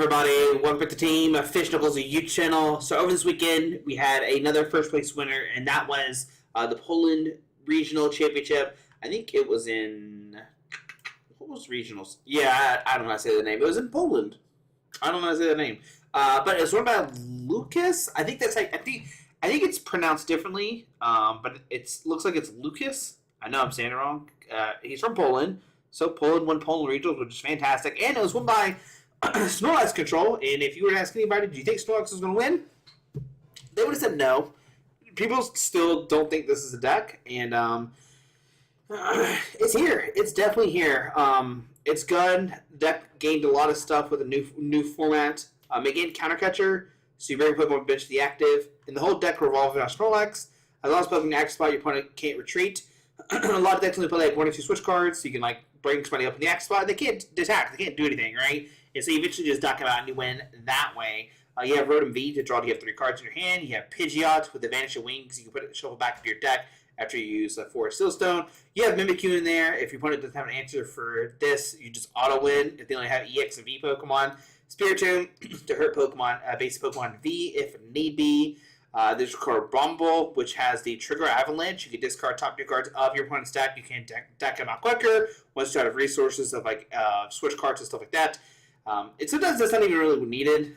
everybody? Welcome back to Team Fish Knuckles, a YouTube channel. So over this weekend, we had another first place winner, and that was the Poland Regional Championship. I think it was in, what was regionals? Yeah, I don't know how to say the name. It was in Poland. I don't know how to say the name. But it was run by Lucas. I think that's like, I think it's pronounced differently, but it looks like it's Lucas. I know I'm saying it wrong. He's from Poland. So Poland won Poland Regionals, which is fantastic. And it was won by Snorlax Control. And if you were to ask anybody, do you think Snorlax is going to win? They would have said no. People still don't think this is a deck. And it's here. It's definitely here. It's good. The deck gained a lot of stuff with a new format. It gained Counter Catcher, so you bring Pokemon bench to the active. And the whole deck revolves around Snorlax. As long as Pokemon in the active spot, your opponent can't retreat. A lot of decks only play like 1 or 2 switch cards, so you can like bring somebody up in the active spot. They can't attack. They can't do anything, right? And so you eventually just duck them out and you win that way. You have Rotom V to draw. You have 3 cards in your hand. You have Pidgeot with the Vanish of Wings. You can put it shuffle back into your deck after you use a Forest Sealstone. You have Mimikyu in there. If your opponent doesn't have an answer for this, you just auto win. If they only have EX and V Pokemon, Spiritomb to hurt Pokemon, basic Pokemon V if need be. There's Crabominable, which has the Trigger Avalanche. You can discard top 2 cards of your opponent's deck. You can deck them out quicker once you have resources of like switch cards and stuff like that. Sometimes that's not even really needed.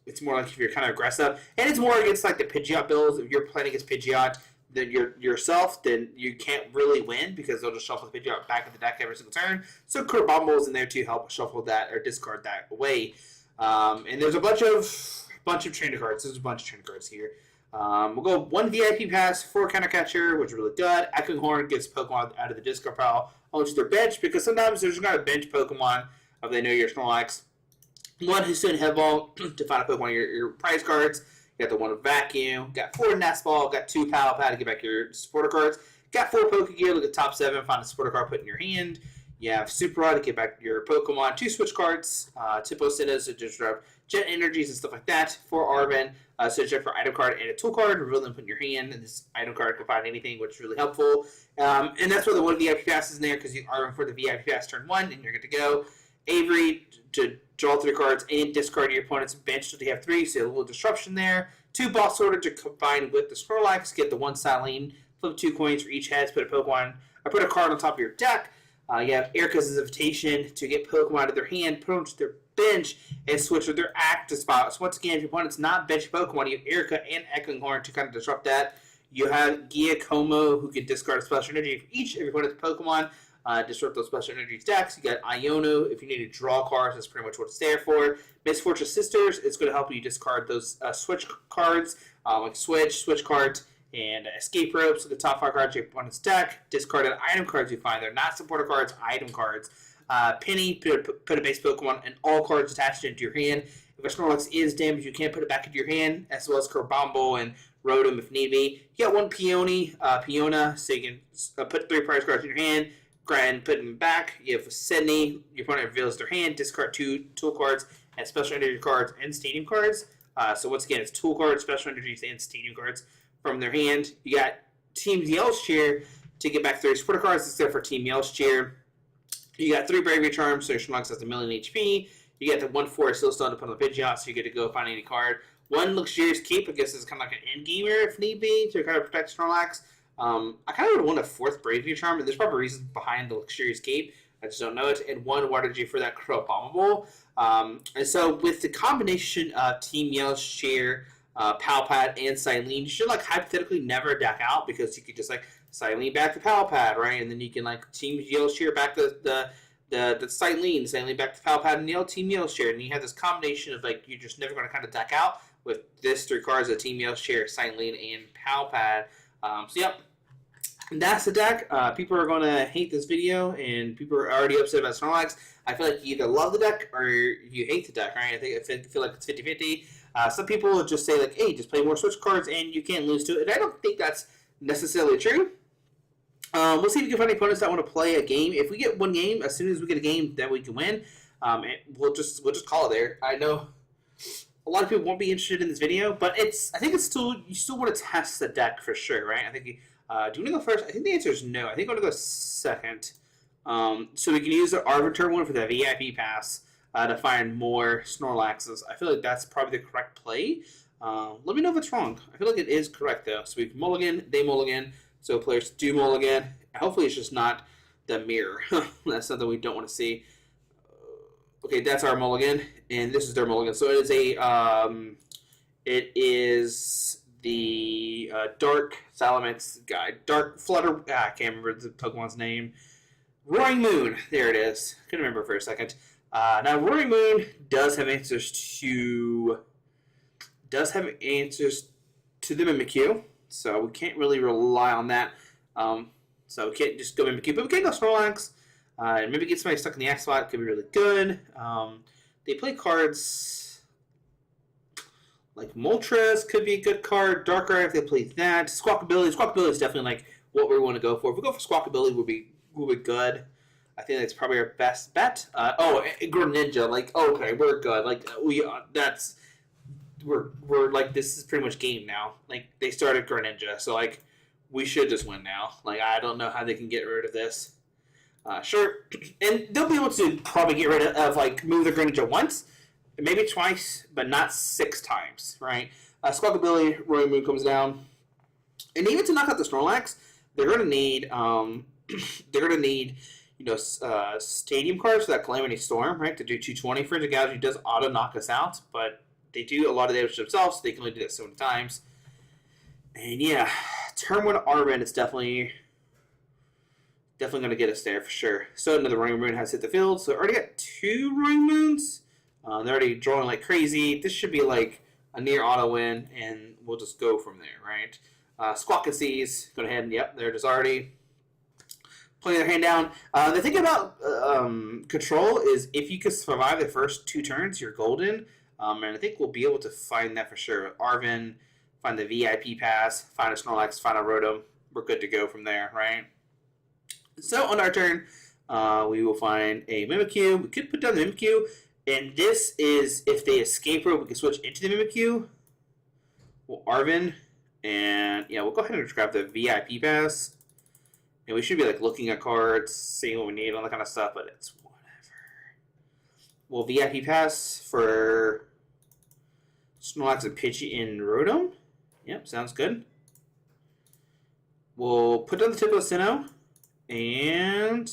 It's more like if you're kind of aggressive, and it's more against like the Pidgeot builds. If you're playing against Pidgeot than yourself, then you can't really win because they'll just shuffle the Pidgeot back in the deck every single turn. So Crabominable is in there to help shuffle that or discard that away. And there's a bunch of trainer cards. There's a bunch of trainer cards here. We'll go 1 VIP pass, 4 Counter Catcher, which is really good. Echoing Horn gets Pokemon out of the discard pile onto their bench because sometimes there's not a bench Pokemon if they know you're Snorlax. 1 Hisuian Headball to find a Pokemon your prize cards. You got the 1 Vacuum. Got 4 Nest Ball. Got 2 Pal Pad to get back your supporter cards. Got 4 Pokégear. Look at top 7. Find a supporter card, put in your hand. You have Super Rod to get back your Pokemon. 2 switch cards. Temple of Sinnoh to just drop Jet Energies and stuff like that. 4 Arven. So check for item card and a tool card. Reveal them, put in your hand. And this item card can find anything, which is really helpful. And that's where the 1 VIP pass is in there because you are for the VIP pass turn 1 and you're good to go. Avery to draw 3 cards and discard your opponent's bench so they have 3, so a little disruption there. 2 Boss Order to combine with the Snorlax, get the 1 Cyllene, flip 2 coins for each head, put a card on top of your deck. You have Erika's Invitation to get Pokemon out of their hand, put them to their bench, and switch with their active spot. So once again, if your opponent's not bench Pokemon, you have Erika and Echoing Horn to kind of disrupt that. You have Giacomo who can discard a special energy for each of your opponent's Pokemon. Disrupt those special energy decks. You got Iono if you need to draw cards. That's pretty much what it's there for. Misfortune Sisters, it's going to help you discard those switch cards, like switch cards, and escape ropes. So the top 5 cards of your opponent's deck. Discarded item cards you find. They're not supporter cards, item cards. Penny, put a base Pokemon and all cards attached into your hand. If a Snorlax is damaged, you can put it back into your hand, as well as Crabominable and Rotom if need be. You got 1 Peonia, so you can put 3 prize cards in your hand. And put them back. You have Sidney. Your opponent reveals their hand. Discard 2 tool cards and special energy cards and stadium cards. So once again, it's tool cards, special energies, and stadium cards from their hand. You got Team Yell's Chair to get back 3 supporter cards. It's there for Team Yell's Chair. You got 3 Bravery Charms, so your Snorlax has 1,000,000 HP. You get the 1 Forest Sealstone to put on the Pidgeot, so you get to go find any card. 1 Luxurious Cape, I guess is kind of like an end gamer if need be to kind of protect Snorlax. I kind of would want a 4th Bravery Charm, and there's probably reasons behind the Luxurious Cape. I just don't know it. And 1 Water G for that Crabominable. And so with the combination of Team Yell's Chair, Pal Pad, and Cyllene, you should like hypothetically never deck out because you could just like Cyllene back to Pal Pad, right? And then you can like Team Yell's Chair back to the Cyllene back to Pal Pad, and Team Yell's Chair. And you have this combination of like you're just never going to kind of deck out with this 3 cards of Team Yell's Chair, Cyllene, and Pal Pad. So yep, that's the deck. People are going to hate this video, and people are already upset about Snorlax. I feel like you either love the deck or you hate the deck, right? I feel like it's 50-50. Some people will just say, like, hey, just play more switch cards and you can't lose to it. And I don't think that's necessarily true. We'll see if we can find any opponents that want to play a game. If we get 1 game, as soon as we get a game that we can win, we'll just call it there. I know a lot of people won't be interested in this video, but I think it's still, you still want to test the deck for sure, right? I think, do you want to go first? I think the answer is no. I think I want to go second. So we can use the Arbiter one for the VIP pass. to find more Snorlaxes. I feel like that's probably the correct play. Let me know if it's wrong. I feel like it is correct, though. So we mulligan, they mulligan, so players do mulligan. Hopefully it's just not the mirror. That's something we don't want to see. Okay, that's our mulligan, and this is their mulligan. So it is the Dark Salamence guy. Dark Flutter, I can't remember the Pokemon's name. Roaring Moon, there it is. Couldn't remember for a second. Now, Roaring Moon does have answers to the Mimikyu, so we can't really rely on that. So we can't just go Mimikyu, but we can go Snorlax. And maybe get somebody stuck in the X spot could be really good. They play cards like Moltres could be a good card. Darkrai if they play that. Squawkabilly is definitely like what we want to go for. If we go for Squawkabilly, we'll be good. I think that's probably our best bet. Greninja, like okay, we're good. Like we're like this is pretty much game now. Like they started Greninja, so like we should just win now. Like I don't know how they can get rid of this. Sure, and they'll be able to probably get rid of like move the Greninja once, maybe twice, but not 6 times, right? Squawkabilly, Roaring Moon comes down, and even to knock out the Snorlax, they're gonna need stadium cards for that Calamity Storm, right? To do 220 for the Gouge, does auto knock us out, but they do a lot of damage to themselves, so they can only do that so many times. And yeah, turn 1 Arven is definitely going to get us there for sure. So another Roaring Moon has hit the field. So already got 2 Roaring Moons. They're already drawing like crazy. This should be like a near auto win, and we'll just go from there, right? Squawkasees, go ahead and yep, they're just already playing their hand down. The thing about control is if you can survive the first 2 turns, you're golden. And I think we'll be able to find that for sure. Arven, find the VIP pass, find a Snorlax, find a Rotom. We're good to go from there, right? So on our turn, we will find a Mimikyu. We could put down the Mimikyu, and this is if they escape rope, we can switch into the Mimikyu. We'll Arven, and yeah, we'll go ahead and grab the VIP pass. And we should be like looking at cards, seeing what we need, all that kind of stuff, but it's whatever. We'll VIP pass for Snorlax and Pidgey and Rotom. Yep, sounds good. We'll put down the Temple of Sinnoh. And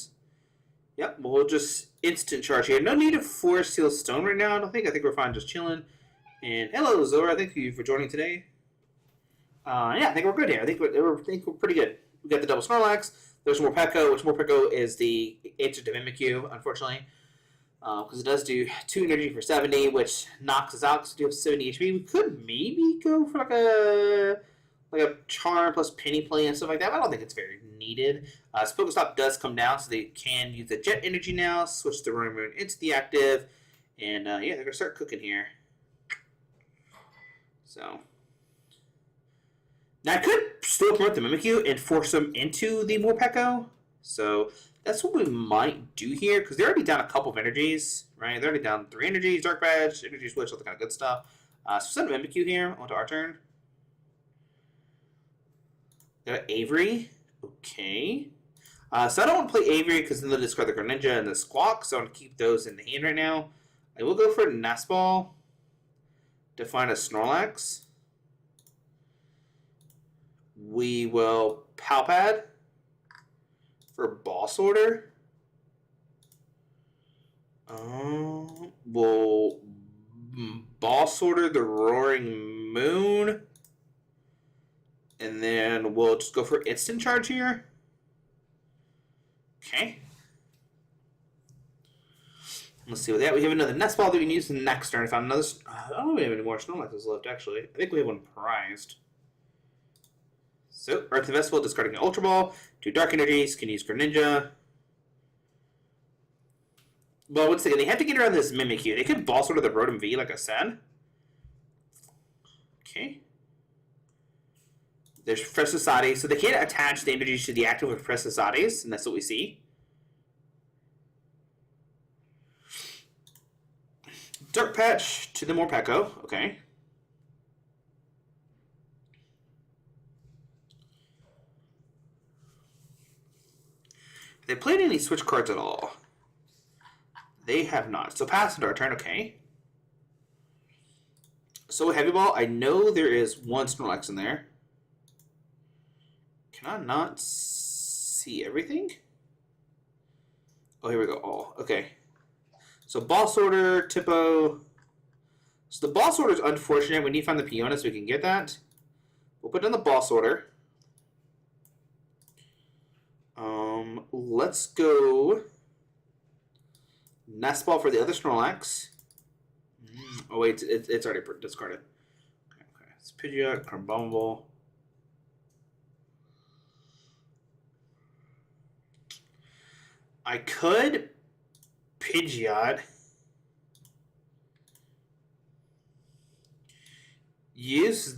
yep, we'll just instant charge here. No need to force Steel Stone right now. I think we're fine just chilling. And hello Zora, thank you for joining today. Yeah, I think we're good here. I think we're pretty good. We got the double Snorlax. There's Morpeko, which Morpeko is the answer to Mimikyu, unfortunately. Because it does do 2 energy for 70, which knocks us out because we do have 70 HP. We could maybe go for like a Charm plus Penny play and stuff like that, but I don't think it's very needed. Pokestop does come down, so they can use the Jet Energy now, switch the Roaring Moon into the active, and yeah, they're going to start cooking here. So, now I could still promote the Mimikyu and force them into the Morpeko, so that's what we might do here, because they're already down a couple of energies, right? They're already down 3 energies, Dark Badge, Energy Switch, all that kind of good stuff. So send a Mimikyu here onto our turn. Got Avery. Okay. So I don't want to play Avery because then they'll discard the Greninja and the Squawk, so I want to keep those in the hand right now. I will go for a Nest Ball to find a Snorlax. We will Pal Pad for Boss Order. We'll Boss Order the Roaring Moon. And then we'll just go for instant charge here. Okay. Let's see what that. We have another Nest Ball that we can use next turn. If I found another. I don't know if we have any more Snorlaxes left, actually. I think we have one prized. So, Earth Festival, discarding an Ultra Ball. 2 Dark Energies. Can use Greninja. Well, once again, they have to get around this Mimikyu. They could Boss Order the Rotom V, like I said. Okay. There's Fresh Society, so they can't attach the energies to the active with Fresh Societies, and that's what we see. Dark Patch to the Morpeko, okay. Have they played any switch cards at all? They have not. So pass into our turn, okay. So Heavy Ball, I know there is one Snorlax in there. Can I not see everything? Oh, here we go. Oh, okay. So Boss Order, Tipo. So the Boss Order is unfortunate. We need to find the Peonia so we can get that. We'll put down the Boss Order. Let's go Nest Ball for the other Snorlax. Oh wait, it's already discarded. Okay. It's Pidgeot, Crabominable. I could Pidgeot. Use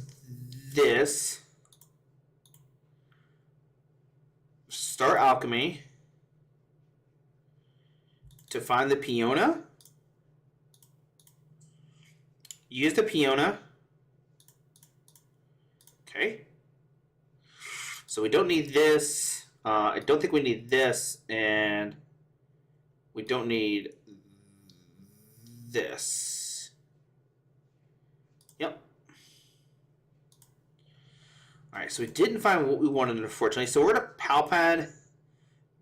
this. Start Alchemy to find the Peonia. Use the Peonia. Okay. So we don't need this. I don't think we need this, and we don't need this. Yep. Alright, so we didn't find what we wanted, unfortunately. So we're going to Pal Pad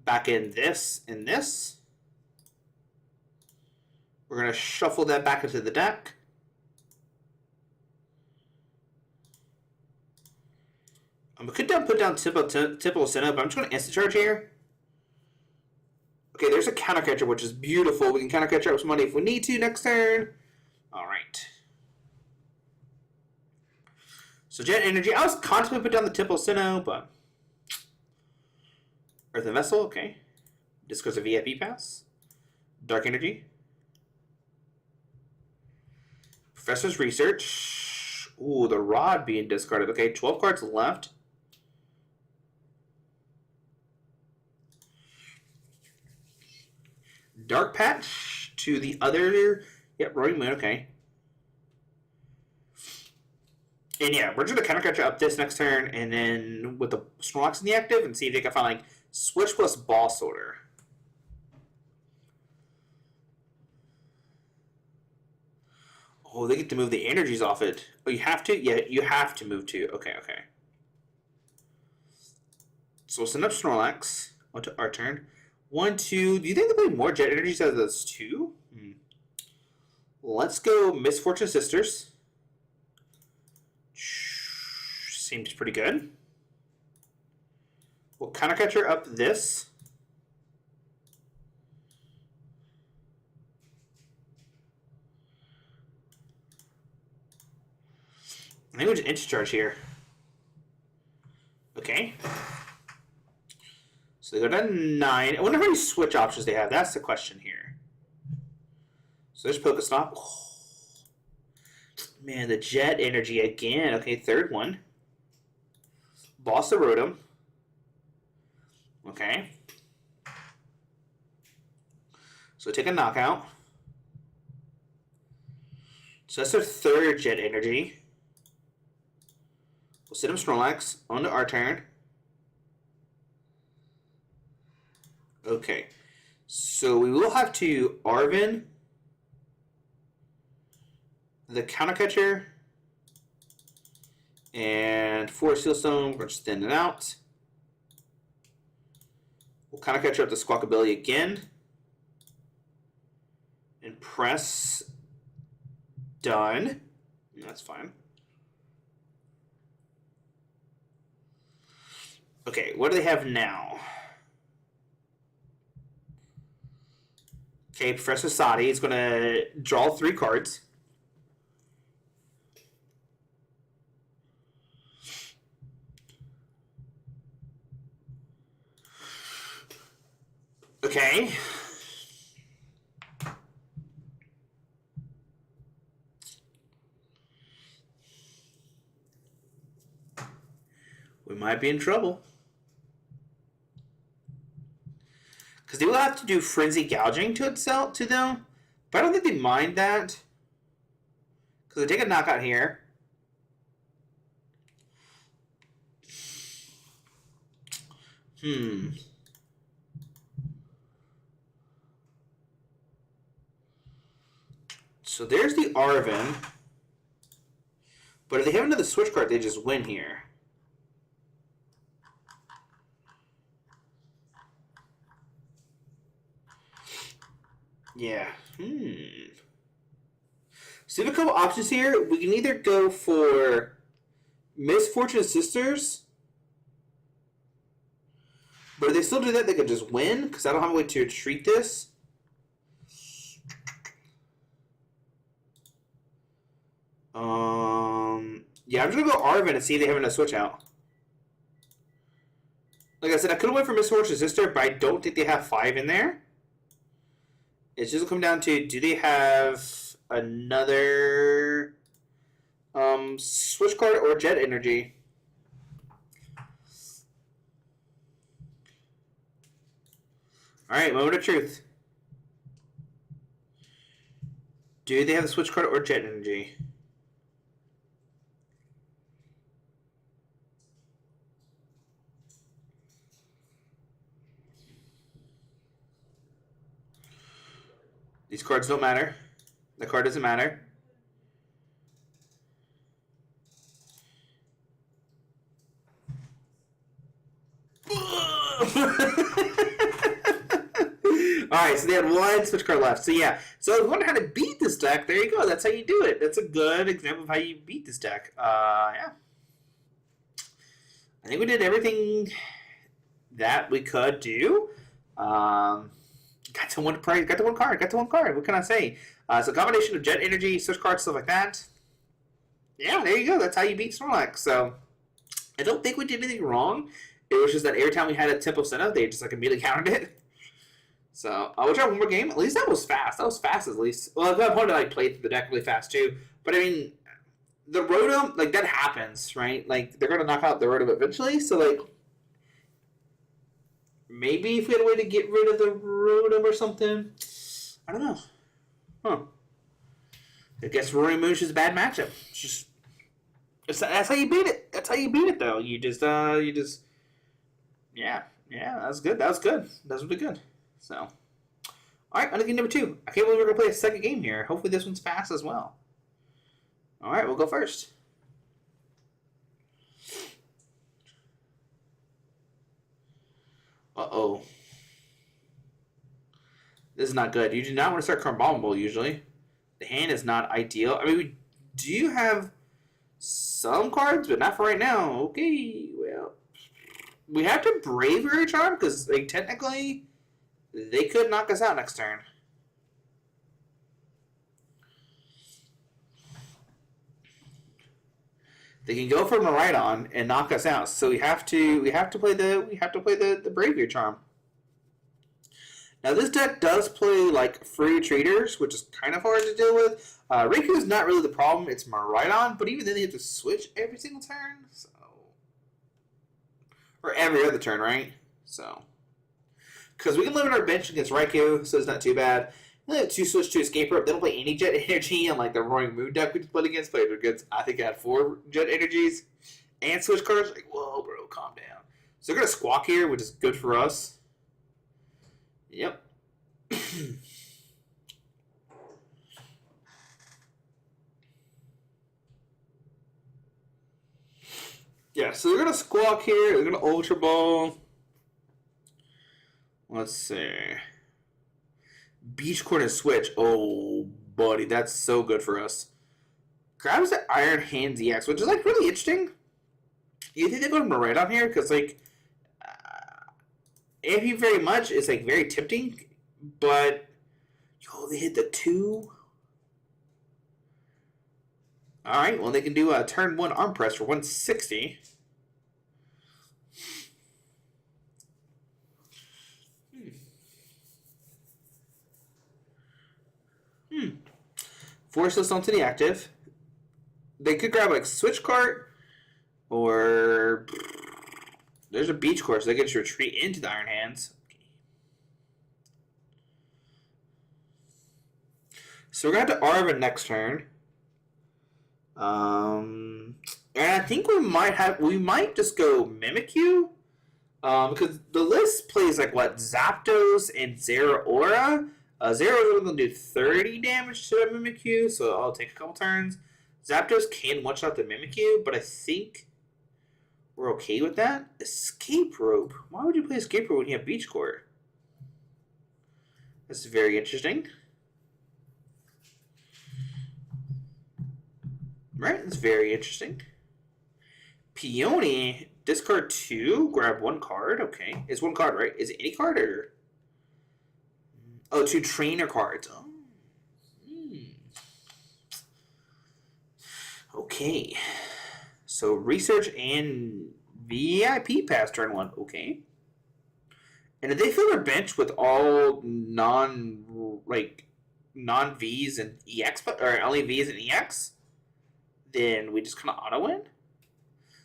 back in this and this. We're going to shuffle that back into the deck. We could put down Temple of Sinnoh, but I'm just going to instant charge here. Okay, there's a Counter Catcher, which is beautiful. We can Counter Catcher up some money if we need to next turn. Alright. So Jet Energy. I was contemplating put down the Temple of Sinnoh, but Earthen Vessel, okay. Discards a VIP Pass. Dark Energy. Professor's Research. Ooh, the Rod being discarded. Okay, 12 cards left. Dark Patch to the other. Yep, Roaring Moon, okay. And yeah, we're just gonna Counter Catcher up this next turn, and then with the Snorlax in the active, and see if they can find like Switch plus Boss Order. Oh, they get to move the energies off it. Oh, you have to? Yeah, you have to move two. Okay. So we'll send up Snorlax onto our turn. 1, 2. Do you think they play more Jet Energies out of those two? Let's go Misfortune Sisters. Seems pretty good. We'll Counter Catcher up this. I think we'll just Instant Charge here. Okay. So they go down 9. I wonder how many switch options they have. That's the question here. So there's Pokestop. Oh. Man, the Jet Energy again. Okay, third one. Boss the Rotom. Okay. So take a knockout. So that's their third Jet Energy. We'll sit him Snorlax onto our turn. Okay. So we will have to Arven the Counter Catcher and for Sealstone, we're just thinning it out. We'll Counter Catcher up the Squawkability again and press done. That's fine. Okay, what do they have now? Okay, Professor Sadi is going to draw 3 cards. Okay. We might be in trouble. Because they will have to do Frenzy Gouging to itself to them. But I don't think they mind that. Because they take a knockout here. So there's the Arven. But if they have another Switch Cart, they just win here. Yeah. So we have a couple options here. We can either go for Misfortune Sisters. But if they still do that, they could just win, because I don't have a way to treat this. Yeah, I'm just going to go Arven and see if they have enough switch out. Like I said, I could have went for Misfortune Sister, but I don't think they have 5 in there. It's just come down to, do they have another Switch Card or Jet Energy? Alright, moment of truth. Do they have the Switch Card or Jet Energy? These cards don't matter. The card doesn't matter. Alright, so they had 1 Switch Card left. So yeah, so if you wonder how to beat this deck, there you go. That's how you do it. That's a good example of how you beat this deck. Yeah. I think we did everything that we could do. Got to one card. What can I say? So a combination of Jet Energy, Switch Cards, stuff like that. Yeah, there you go. That's how you beat Snorlax. So I don't think we did anything wrong. It was just that every time we had a Temple of Sinnoh, they just like immediately countered it. So we'll try one more game. At least that was fast. That was fast at least. Well, my opponent like played through the deck really fast too. But I mean, the Rotom, like that happens, right? Like they're gonna knock out the Rotom eventually. So like, maybe if we had a way to get rid of the Rotom or something, I don't know. Huh? I guess Roaring Moon's just a bad matchup. That's how you beat it. That's how you beat it, though. You just, yeah, that's good. That was good. That was really good. So, all right, on to game number 2. I can't believe we're gonna play a second game here. Hopefully, this one's fast as well. All right, we'll go first. Uh-oh. This is not good. You do not want to start Crabominable usually. The hand is not ideal. I mean, we do have some cards, but not for right now. Okay, well. We have to Bravery Charm, because like, technically, they could knock us out next turn. They can go for Miraidon and knock us out. So we have to play the Bravery Charm. Now this deck does play like free treaters, which is kind of hard to deal with. Riku is not really the problem; it's Miraidon. But even then, they have to switch every single turn, so or every other turn, right? So because we can limit our bench against Raikou, so it's not too bad. They have 2 switch to Escape Rope. They don't play any Jet Energy, and like the Roaring Moon deck we just played against played against. I think I had 4 Jet Energies and switch cards. Like, whoa, bro, calm down. So they're gonna Squawk here, which is good for us. Yep. Yeah, so they're gonna Squawk here. They're gonna Ultra Ball. Let's see. Beach Corner Switch. Oh, buddy, that's so good for us. Grabs the Iron Hand ZX, which is like really interesting. You think they go to Miraidon here? Because like, if you very much, it's like very tempting. But yo, they hit the 2. All right, well they can do a turn 1 arm press for 160. Force us onto the active. They could grab like Switch Cart, or there's a Beach Course. They could just retreat into the Iron Hands. So we're going to have to Arven next turn. And I think we might just go Mimikyu. Because the list plays like what, Zapdos and Zeraora. Zero is going to do 30 damage to the Mimikyu, so I'll take a couple turns. Zapdos can one-shot the Mimikyu, but I think we're okay with that. Escape Rope. Why would you play Escape Rope when you have Beach Court? That's very interesting. Right, that's very interesting. Peony, discard 2, grab 1 card. Okay, it's 1 card, right? Is it any card or? Oh, 2 trainer cards. Oh. Okay. So research and VIP Pass turn 1. Okay. And if they fill their bench with all non-Vs and EX, or only Vs and EX, then we just kind of auto-win?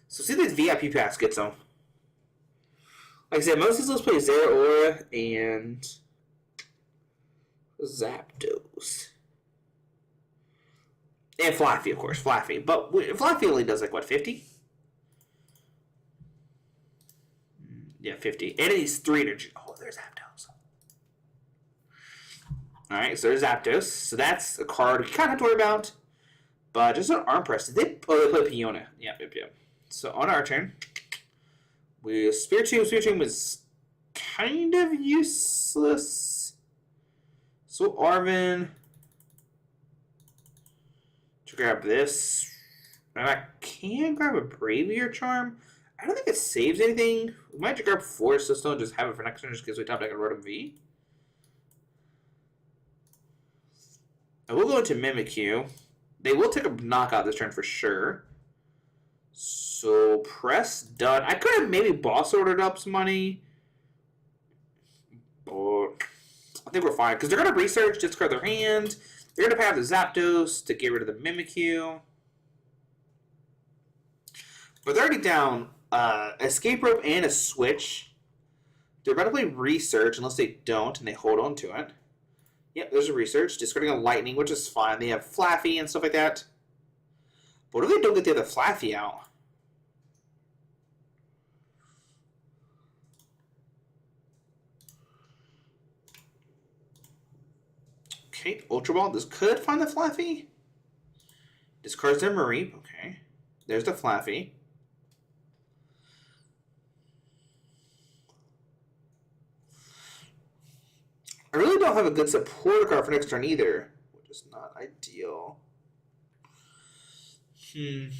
So see this VIP Pass gets them. Like I said, most of these lists play Zeraora and Zapdos. And Flaffy, of course, Flaffy. But Flaffy only does like, what, 50? Yeah, 50. And he's 3 energy. Oh, there's Zapdos. Alright, so there's Zapdos. So that's a card we kind of have to worry about. But just an arm press. They play Peonia. Yeah. So on our turn, we Spiritomb. Spiritomb was kind of useless. So Arven to grab this. And I can grab a Bravery Charm. I don't think it saves anything. We might just grab Force System and just have it for next turn just because we top deck a Rotom V. I will go into Mimikyu. They will take a knockout this turn for sure. So press done. I could have maybe boss ordered up some money. But I think we're fine. Because they're going to research, discard their hand. They're going to have the Zapdos to get rid of the Mimikyu. But they're already down Escape Rope and a Switch. They're about to play Research unless they don't and they hold on to it. Yep, there's a Research. Discarding a Lightning, which is fine. They have Flaffy and stuff like that. But what if they don't get the other Flaffy out? Okay, Ultra Ball. This could find the Flaffy. Discards their Mareep. Okay. There's the Flaffy. I really don't have a good support card for next turn either, which is not ideal. And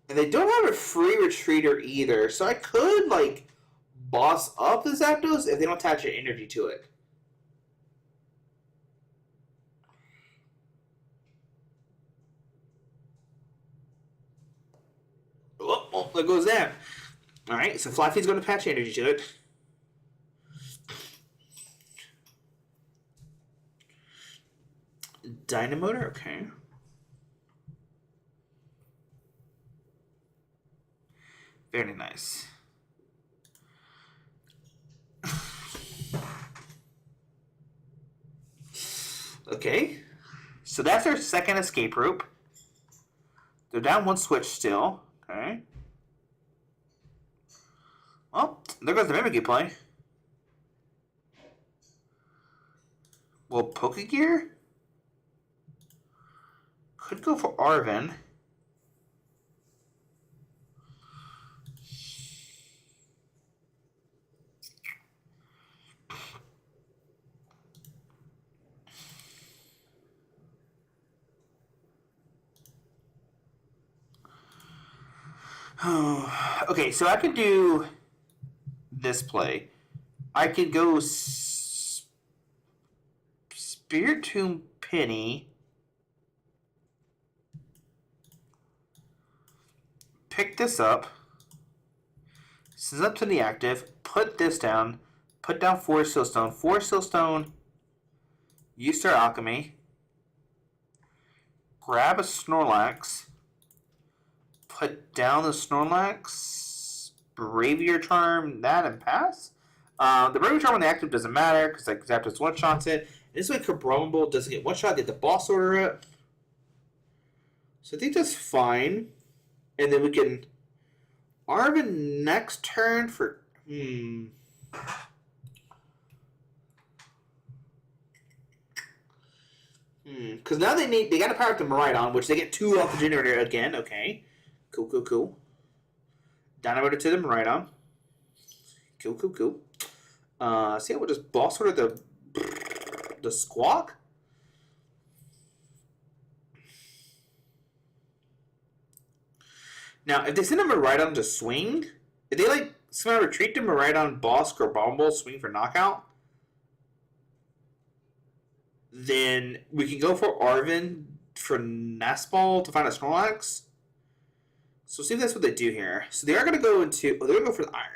they don't have a free retreater either, so I could, like, boss up the Zapdos if they don't attach an energy to it. Oh, there goes that. Alright, so Flaffy's going to patch energy to it. Dynamotor, okay. Very nice. Okay, so that's our second Escape Rope. They're down 1 Switch still. Okay. Well, there goes the Mimikyu play. Well, Pokégear could go for Arven. Okay, so I could do this play. I could go Spiritomb Penny, pick this up, send up to the active, put this down, put down 4 Silstone, 4 Silstone, use their Alchemy, grab a Snorlax, put down the Snorlax, Bravery Charm, that, and pass. The Bravery Charm on the active doesn't matter because like Zapdos one-shots it. This way Crabominable doesn't get one-shot, they have to boss order it. So I think that's fine. And then we can Arven next turn for Because now they got to power up the Miraidon, which they get 2 off the generator again. Okay, cool. Dynamite to the Miraidon. Cool. See, I would just boss order the Squawk. Now, if they send a Miraidon to swing, if they like somehow retreat to Miraidon, boss, Crabominable, swing for knockout, then we can go for Arven for Nest Ball to find a Snorlax. So see if that's what they do here. So they are going to go into... Oh, they're going to go for the Iron.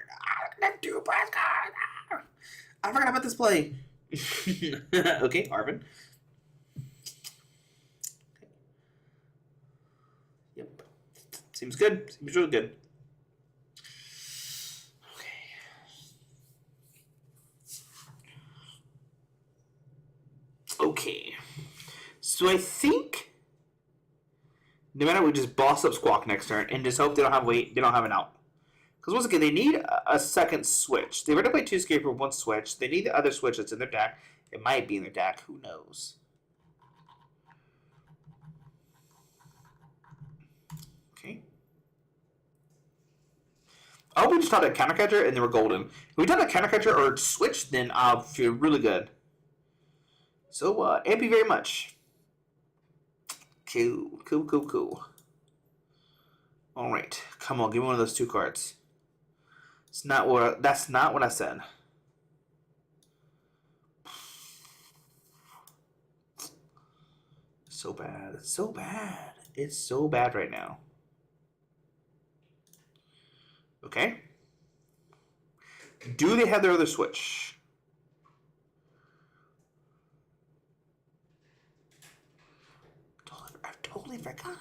I forgot about this play. Okay, Arven. Yep. Seems good. Seems really good. Okay. So I think no matter what, we just boss up Squawk next turn and just hope they don't have an out. Because once again, they need a second switch. They already played 2 escape for 1 switch. They need the other switch that's in their deck. It might be in their deck. Who knows? Okay. Oh, we just taught a Counter Catcher and they were golden. If we taught a Counter Catcher or switch, then I'll feel really good. So, thank you very much. Cool. Alright. Come on, give me one of those 2 cards. That's not what I said. So bad. It's so bad. It's so bad right now. Okay. Do they have their other switch? I totally forgot.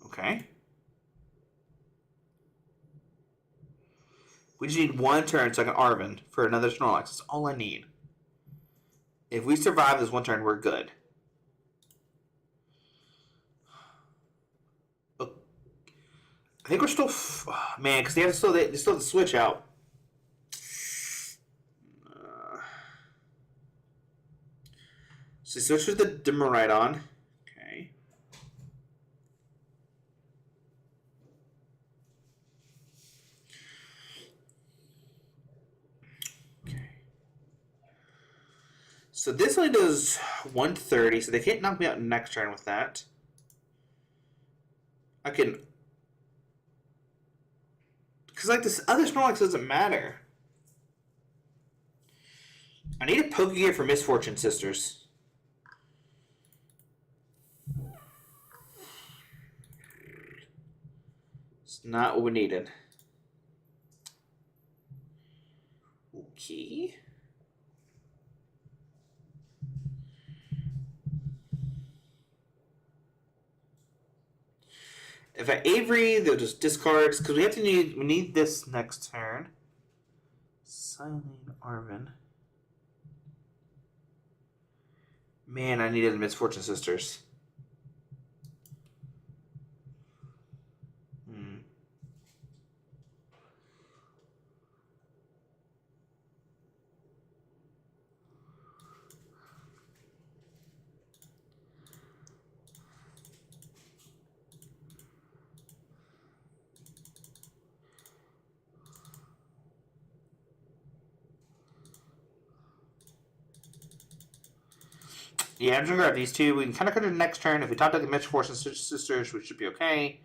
Okay. We just need 1 turn so I can Arven for another Snorlax. That's all I need. If we survive this 1 turn, we're good. I think we're still... man, because they still have the switch out. So switch with the Miraidon. Okay. So this only does 130, so they can't knock me out next turn with that. I can... Because, like, this other Snorlax doesn't matter. I need a Pokégear for Misfortune Sisters. It's not what we needed. Okay. If I Avery, they'll just discard because we need this next turn. Cyllene Arven. Man, I needed Misfortune Sisters. Yeah, I'm just gonna grab these 2. We can kind of cut it next turn. If we talk to the Misfortune Sisters, we should be okay.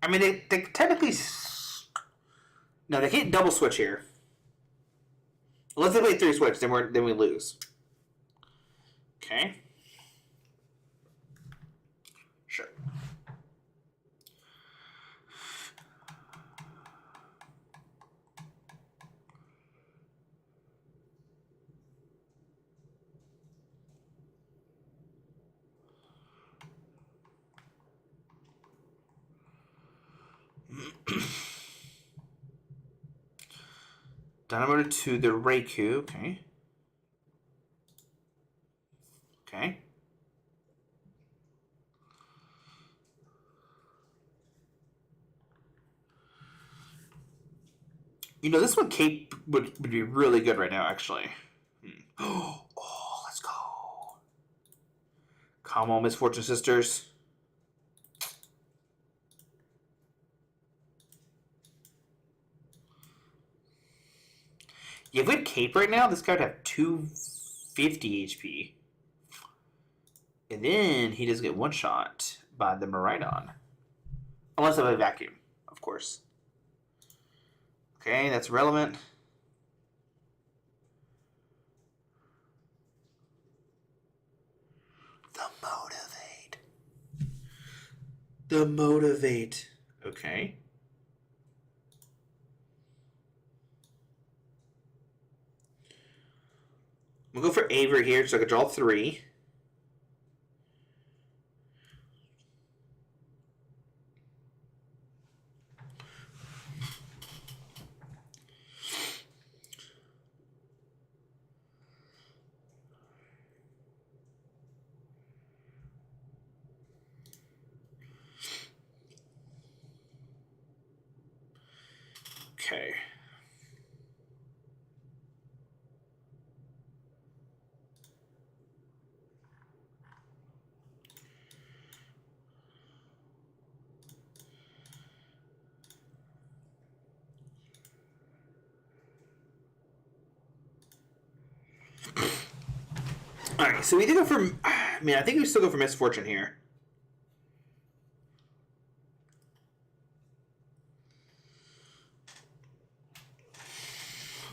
I mean, they technically... No, they can't double switch here. Unless they play 3 switch, then we lose. Okay. Sure. Dynamoted to the Raikou. Okay. Okay. You know, this one Cape would be really good right now, actually. Oh, let's go. Come on, Misfortune Sisters. Yeah, if we had Cape right now, this guy would have 250 HP. And then he does get one shot by the Miraidon. Unless I have a Vacuum, of course. Okay, that's relevant. The Motivate. Okay. We'll go for Avery here, so I can draw 3. Okay. Alright, so we either go for... I mean, I think we still go for Misfortune here.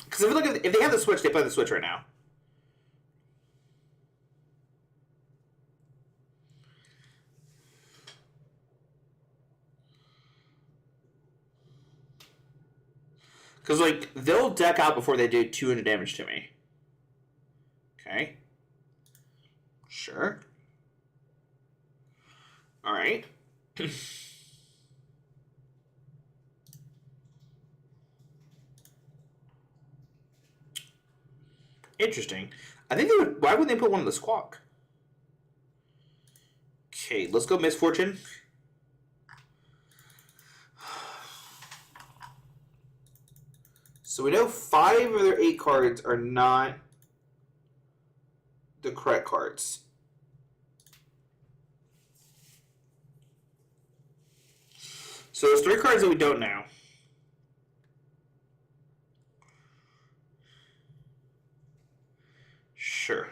Because I feel like if they have the Switch, they play the Switch right now. Because, like, they'll deck out before they do 200 damage to me. Okay. Sure. Alright. Interesting. I think they would... Why wouldn't they put one on the Squawk? Okay, let's go Misfortune. So we know 5 of their 8 cards are not the correct cards. So there's 3 cards that we don't know. Sure.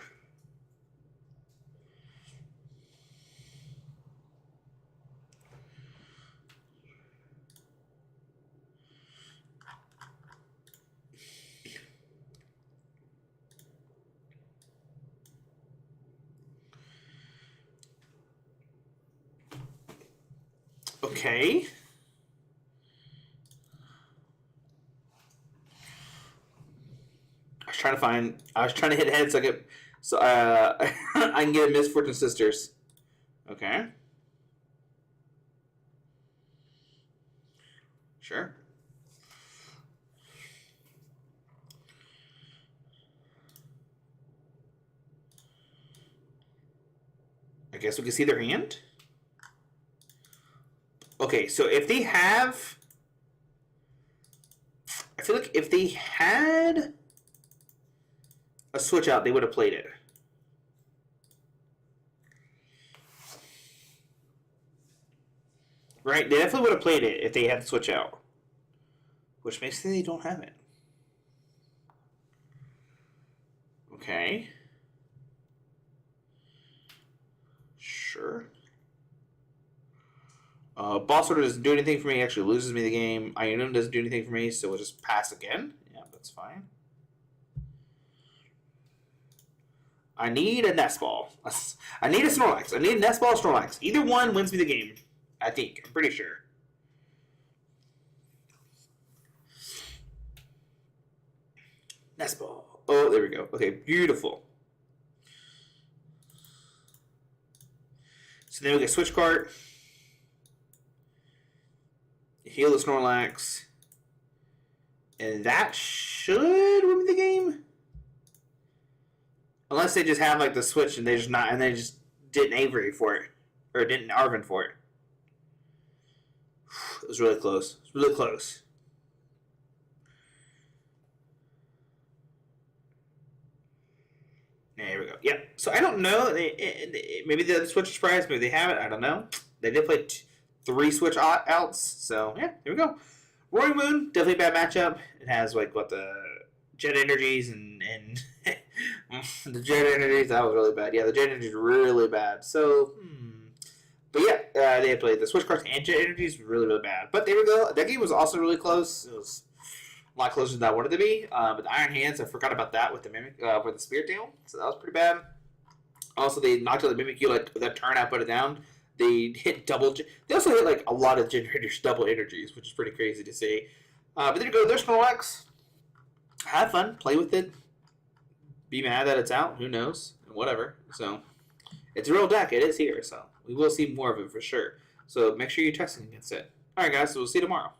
Okay. I was trying to hit head so I can get Misfortune Sisters. Okay. Sure. I guess we can see their hand. Okay, so if they have... I feel like if they had a Switch out, they would have played it. Right? They definitely would have played it if they had the Switch out. Which makes it they don't have it. Okay. Sure. Boss Order doesn't do anything for me. Actually loses me the game. Iono doesn't do anything for me, so we'll just pass again. Yeah, that's fine. I need a Nest Ball. I need a Snorlax. I need a Nest Ball or Snorlax. Either one wins me the game. I think. I'm pretty sure. Nest Ball. Oh, there we go. Okay, beautiful. So then we get Switch Cart. Heal the Snorlax. And that should win the game. Unless they just have like the switch and they just didn't Avery for it. Or didn't Arven for it. It was really close. It was really close. There we go. Yep. So I don't know. Maybe the Switch surprise. Maybe they have it. I don't know. They did play 3 Switch outs. So yeah, there we go. Roaring Moon, definitely a bad matchup. It has like what the Jet Energies and the Jet Energies. That was really bad. Yeah, the Jet Energies were really bad. So, but yeah, they had played the Switch Cards and Jet Energies really, really bad. But there we go. That game was also really close. It was a lot closer than I wanted to be. But the Iron Hands, I forgot about that with the with the Spiritomb. So that was pretty bad. Also, they knocked out the Mimikyu like that turn out, put it down. They hit double. They also hit like a lot of generators, double energies, which is pretty crazy to see. But there you go. There's Snorlax. Have fun, play with it. Be mad that it's out. Who knows? Whatever. So it's a real deck. It is here. So we will see more of it for sure. So make sure you're testing against it. All right, guys. So we'll see you tomorrow.